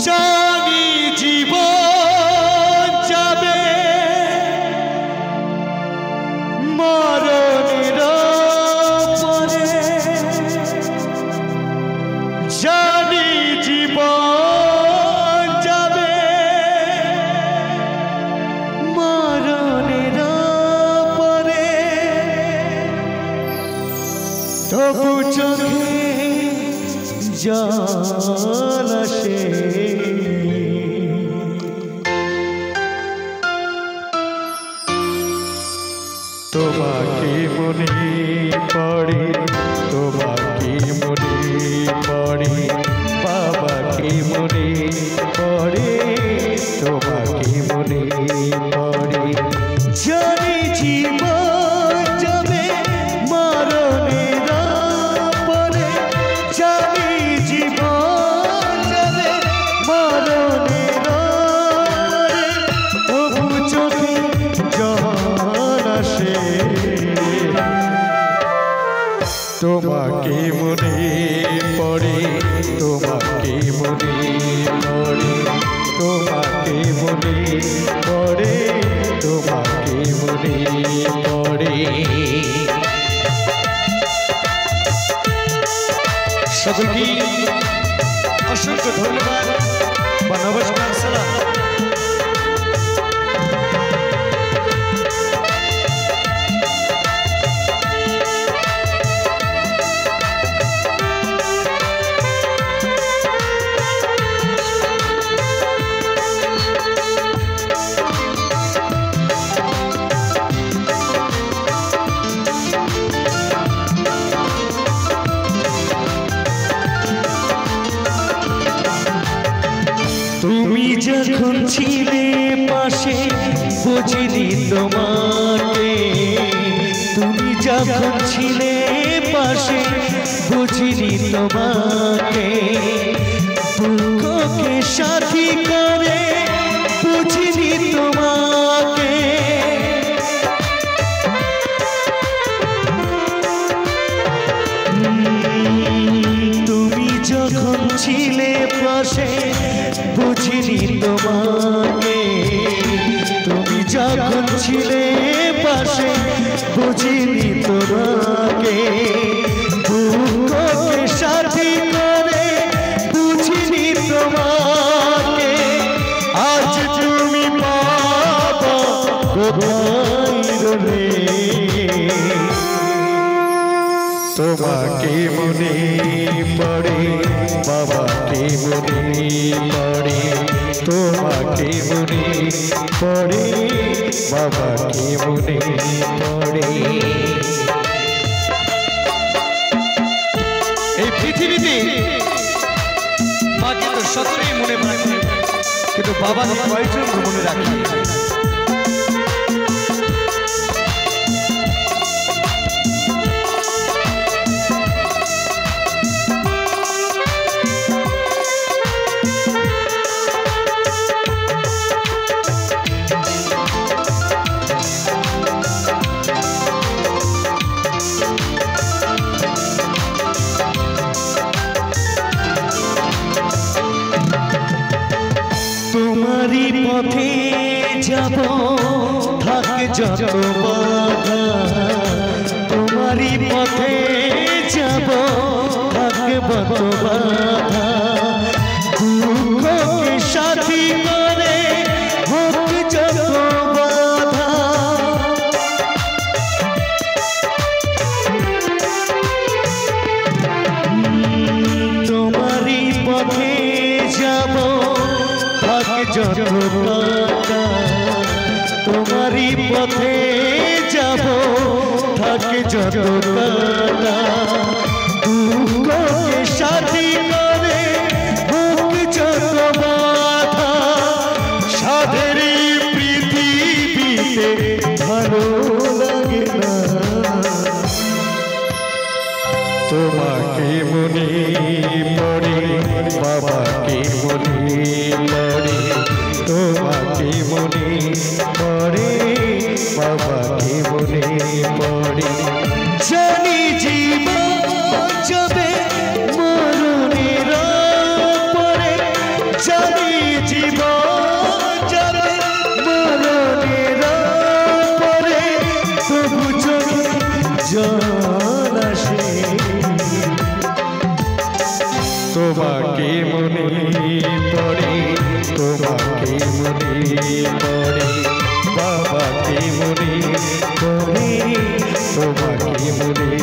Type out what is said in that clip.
জানি জীবন যাবে মরণের পরে, জানি জীবন যাবে মরণের পরে, তবু চোখে জল আসে, তোমাকে মনে পড়ে, তোমাকে মনে পড়ে, বাবাকে মনে পড়ে, তোমাকে মনে পড়ে। জানি জীবন যাবে মরণের পরে, জানি জীবন যাবে মরণের পরে, তবু চোখে জল আসে, তোমাকে মনে পড়ে, তোমাকে মনে পড়ে, তোমাকে মনে পড়ে, তোমাকে মনে পড়ে। সকলকে অসংখ্য ধন্যবাদ বা নমস্কার, সালাম। তুমি যখন ছিলে পাশে বুঝিনি তোমাকে, তুমি যখন ছিলে পাশে বুঝিনি তোমাকে, দুঃখকে সাথী করে বুঝিনি তোমাকে, তুমি যখন ছিলে পাশে বুঝিনি তোমাকে, তুমি যখন ছিলে পাশে বুঝিনি তোমাকে, দুঃখকে সাথী করে বুঝিনি তোমাকে, আজ তুমি বাবা কোথায় রলে, তোমাকে মনে পড়ে, বাবাকে মনে পড়ে, তোমাকে মনে পড়ে, বাবাকে মনে পড়ে। এই পৃথিবীতে মাকে তো সকলেই মনে রাখে, কিন্তু বাবাকে কয়েকজন মনে রাখে। তোমারই পথে যাব থাকে যত বাধা, তোমারই পথে যাব থাকে যত বাধা, দুঃখকে সাথী করে হোক যত বাধা, তোমারই পথে যাব যত বাধা, তোমারই পথে যাব থাকে যত বাধা, দুঃখকে সাথী করে হোক যত বাধা, সাধের পৃথিবীতে ভালো লাগে না, তোমাকে মনে পড়ে, বাবাকে মনে পড়ে, তোমাকে মনে পড়ে, বাবাকে মনে পড়ে। জানি জীবন তোমাকে মনে